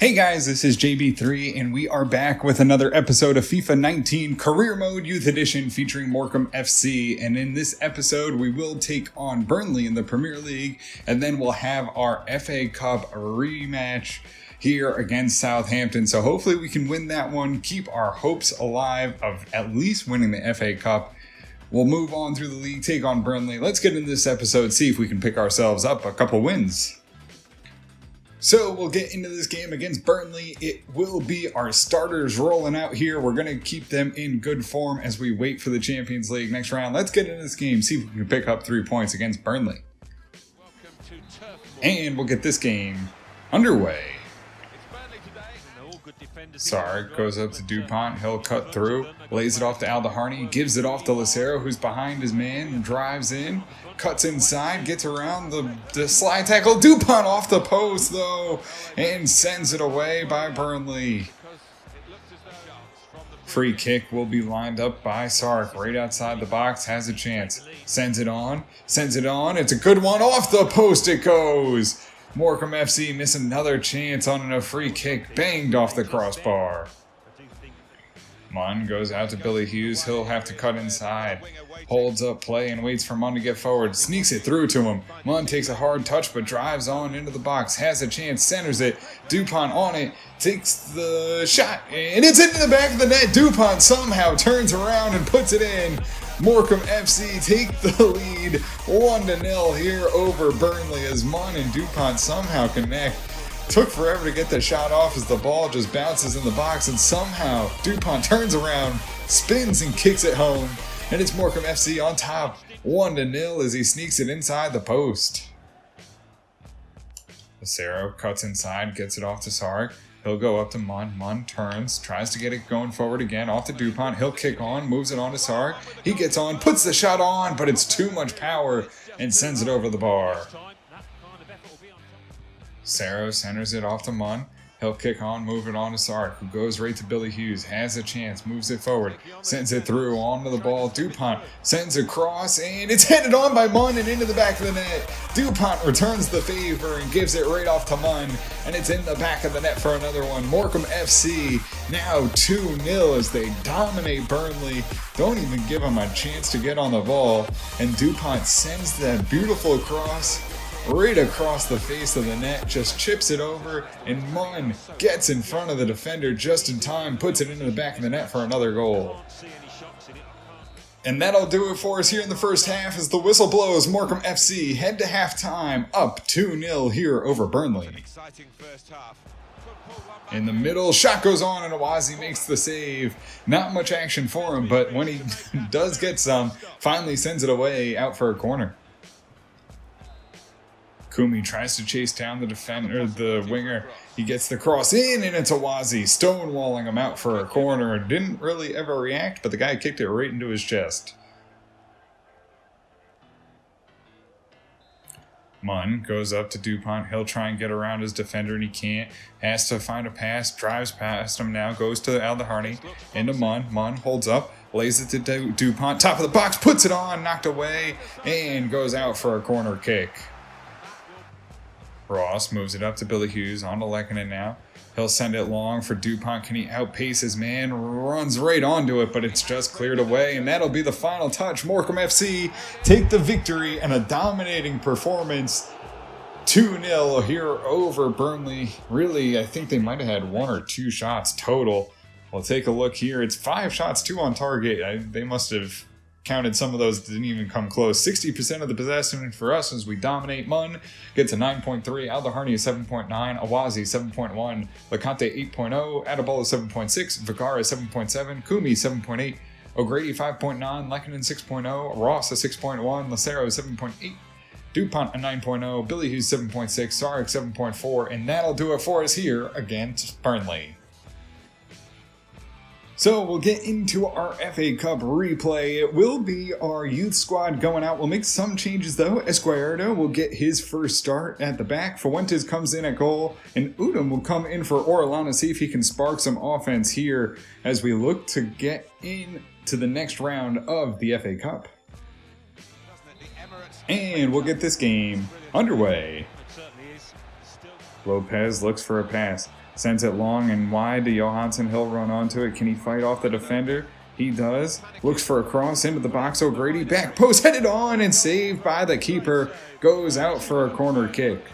Hey guys, this is JB3 and we are back with another episode of FIFA 19 Career Mode Youth Edition featuring Morecambe FC, and in this episode we will take on Burnley in the Premier League and then we'll have our FA Cup rematch here against Southampton. So hopefully we can win that one, keep our hopes alive of at least winning the FA Cup. We'll move on through the league, take on Burnley. Let's get into this episode, see if we can pick ourselves up a couple wins. So we'll get into this game against Burnley. It will be our starters rolling out here. We're going to keep them in good form as we wait for the Champions League next round. Let's get into this game, see if we can pick up 3 points against Burnley. And we'll get this game underway. Sark goes up to Dupont. He'll cut through, lays it off to Aldaharni, gives it off to Lucero, who's behind his man, and drives in, cuts inside, gets around the slide tackle. Dupont off the post, though, and sends it away by Burnley. Free kick will be lined up by Sark right outside the box, has a chance. Sends it on. It's a good one. Off the post it goes. Morecambe FC miss another chance on a free kick, banged off the crossbar. Munn goes out to Billy Hughes. He'll have to cut inside. Holds up play and waits for Munn to get forward. Sneaks it through to him. Munn takes a hard touch but drives on into the box. Has a chance, centers it. Dupont on it. Takes the shot and it's into the back of the net. Dupont somehow turns around and puts it in. Morecambe FC take the lead 1-0 here over Burnley as Munn and Dupont somehow connect. Took forever to get the shot off as the ball just bounces in the box, and somehow Dupont turns around, spins and kicks it home, and it's Morecambe FC on top 1-0 as he sneaks it inside the post. Lucero cuts inside, gets it off to Sark. He'll go up to Munn. Munn turns, tries to get it going forward again. Off to Dupont. He'll kick on, moves it on to Sark. He gets on, puts the shot on, but it's too much power and sends it over the bar. Sarro centers it off to Munn. He'll kick on, move it on to Sark, who goes right to Billy Hughes. Has a chance, moves it forward, sends it through, onto the ball. Dupont sends a cross, and it's headed on by Munn and into the back of the net. Dupont returns the favor and gives it right off to Munn, and it's in the back of the net for another one. Morecambe FC now 2-0 as they dominate Burnley. Don't even give them a chance to get on the ball, and Dupont sends that beautiful cross right across the face of the net, just chips it over, and Munn gets in front of the defender just in time, puts it into the back of the net for another goal. And that'll do it for us here in the first half as the whistle blows. Morecambe FC head to halftime, up 2-0 here over Burnley. In the middle, shot goes on and Awazi makes the save. Not much action for him, but when he does get some, finally sends it away out for a corner. Kumi tries to chase down the defender, the winger. He gets the cross in, and it's Awazi stonewalling him out for a corner. Didn't really ever react, but the guy kicked it right into his chest. Munn goes up to Dupont. He'll try and get around his defender, and he can't. Has to find a pass, drives past him now, goes to Aldaharni, into Munn. Munn holds up, lays it to Dupont. Top of the box, puts it on, knocked away, and goes out for a corner kick. Ross moves it up to Billy Hughes, on to Lekkonen now. He'll send it long for Dupont. Can he outpace his man? Runs right onto it, but it's just cleared away, and that'll be the final touch. Morecambe FC take the victory and a dominating performance. 2-0 here over Burnley. Really, I think they might have had 1 or 2 shots total. We'll take a look here. It's 5 shots, 2 on target. They must have counted some of those that didn't even come close. 60% of the possession for us as we dominate. Munn gets a 9.3, Aldaharni a 7.9, Awazi 7.1, Lecante 8.0, Adebola 7.6, Vigara 7.7, Kumi 7.8, O'Grady 5.9, Lekkonen 6.0, Ross a 6.1, Lucero 7.8, Dupont a 9.0, Billy Hughes 7.6, Sark 7.4, and that'll do it for us here against Burnley. So we'll get into our FA Cup replay. It will be our youth squad going out. We'll make some changes though. Esquerdo will get his first start at the back. Fuentes comes in at goal. And Udom will come in for Orellana. See if he can spark some offense here as we look to get into the next round of the FA Cup. And we'll get this game underway. Lopez looks for a pass. Sends it long and wide to Johansson. He'll run onto it. Can he fight off the defender? He does. Looks for a cross into the box. O'Grady back post headed on and saved by the keeper. Goes out for a corner kick.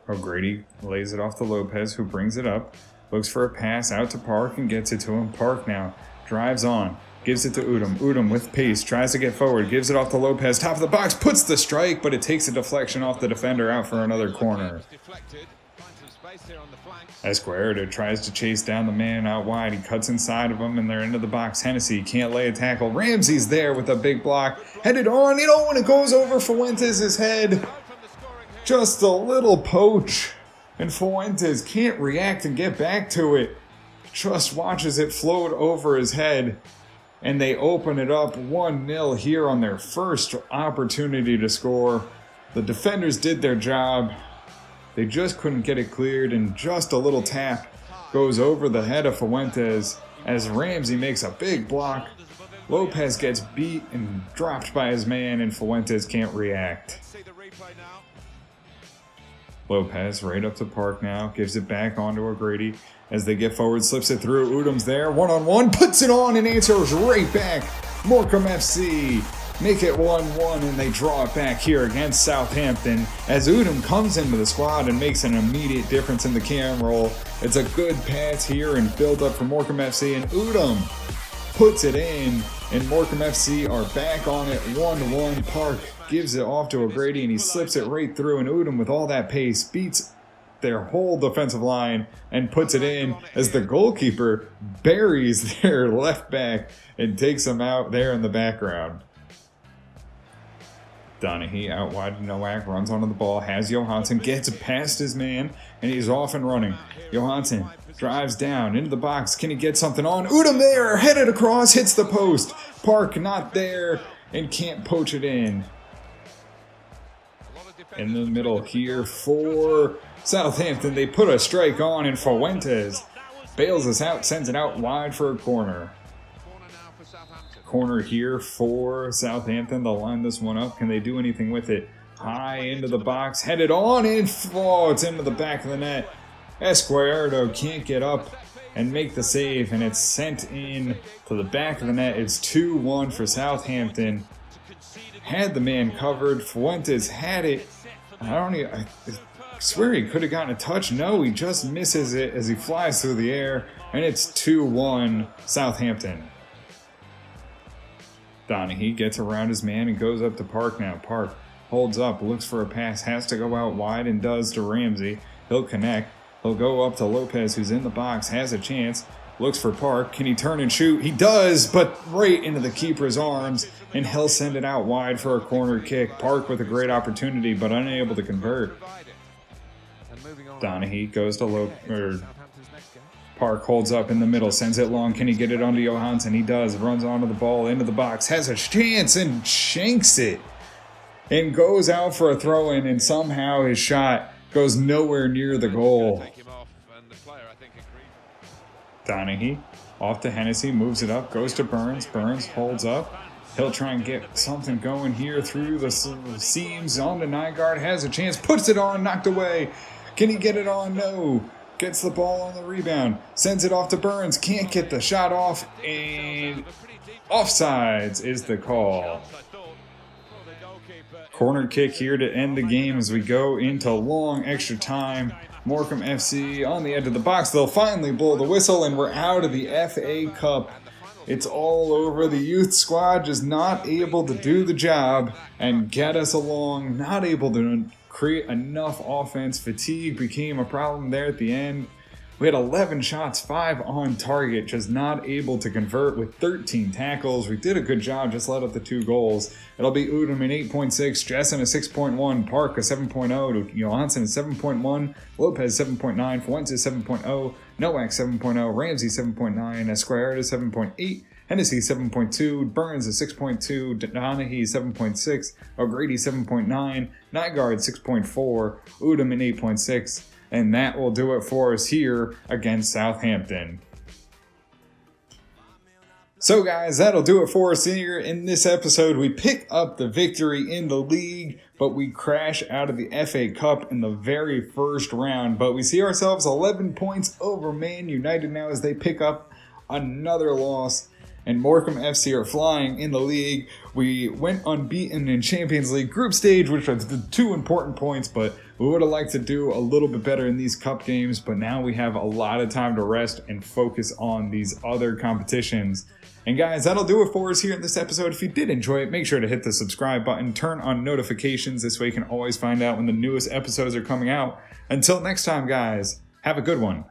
O'Grady lays it off to Lopez, who brings it up. Looks for a pass out to Park and gets it to him. Park now drives on. Gives it to Udom. Udom with pace. Tries to get forward. Gives it off to Lopez. Top of the box. Puts the strike, but it takes a deflection off the defender out for another corner. Esquerdo tries to chase down the man out wide. He cuts inside of him, and they're into the box. Hennessy can't lay a tackle. Ramsey's there with a big block. Headed on. And it goes over Fuentes' head. Just a little poach. And Fuentes can't react and get back to it. Just watches it float over his head. And they open it up 1-0 here on their first opportunity to score. The defenders did their job. They just couldn't get it cleared, and just a little tap goes over the head of Fuentes as Ramsey makes a big block. Lopez gets beat and dropped by his man, and Fuentes can't react. Lopez right up to Park now, gives it back onto O'Grady. As they get forward, slips it through. Udom's there, one-on-one, puts it on and answers right back. Morecambe FC make it 1-1, and they draw it back here against Southampton as Udom comes into the squad and makes an immediate difference in the cam roll. It's a good pass here and build up for Morecambe FC, and Udom puts it in, and Morecambe FC are back on it 1-1. Park gives it off to O'Grady, and he slips it right through, and Udom with all that pace beats their whole defensive line and puts it in as the goalkeeper buries their left back and takes him out there in the background. Donaghy out wide to Nowak, runs onto the ball, has Johansson, gets past his man, and he's off and running. Johansson drives down into the box. Can he get something on? Udom there, headed across, hits the post. Park not there and can't poach it in. In the middle here for Southampton, they put a strike on, and Fuentes bails us out, sends it out wide for a corner. Corner here for Southampton. They'll line this one up. Can they do anything with it? High into the box, headed on, and it's into the back of the net. Esquerdo can't get up and make the save, and it's sent in to the back of the net. It's 2-1 for Southampton. Had the man covered. Fuentes had it. I swear he could have gotten a touch. No, he just misses it as he flies through the air, and it's 2-1 Southampton. Donaghy gets around his man and goes up to Park now. Park holds up, looks for a pass, has to go out wide and does to Ramsey. He'll connect. He'll go up to Lopez, who's in the box, has a chance, looks for Park. Can he turn and shoot? He does, but right into the keeper's arms, and he'll send it out wide for a corner kick. Park with a great opportunity, but unable to convert. Donaghy goes to Park holds up in the middle, sends it long. Can he get it onto Johansson? He does. Runs onto the ball, into the box, has a chance and shanks it. And goes out for a throw-in, and somehow his shot goes nowhere near the goal. Donaghy off to Hennessy, moves it up, goes to Burns. Burns holds up. He'll try and get something going here through the seams onto Nygaard. Has a chance, puts it on, knocked away. Can he get it on? No. Gets the ball on the rebound, sends it off to Burns, can't get the shot off, and offsides is the call. Corner kick here to end the game as we go into long extra time. Morecambe FC on the edge of the box. They'll finally blow the whistle, and we're out of the FA Cup. It's all over. The youth squad just not able to do the job and get us along, not able to create enough offense. Fatigue became a problem there at the end. We had 11 shots, 5 on target, just not able to convert with 13 tackles. We did a good job, just let up the 2 goals. It'll be Udom an 8.6, Jessen a 6.1, Park a 7.0, Johansson a 7.1, Lopez 7.9, Fuentes 7.0, Nowak 7.0, Ramsey 7.9, Esquerdo 7.8, Hennessy 7.2, Burns a 6.2, Donaghy 7.6, O'Grady 7.9, Nygaard 6.4, Udom an 8.6, and that will do it for us here against Southampton. So guys, that'll do it for us here in this episode. We pick up the victory in the league, but we crash out of the FA Cup in the very first round. But we see ourselves 11 points over Man United now as they pick up another loss. And Morecambe FC are flying in the league. We went unbeaten in Champions League group stage, which are the 2 important points, but we would have liked to do a little bit better in these cup games. But now we have a lot of time to rest and focus on these other competitions. And guys, that'll do it for us here in this episode. If you did enjoy it, make sure to hit the subscribe button, turn on notifications. This way you can always find out when the newest episodes are coming out. Until next time, guys, have a good one.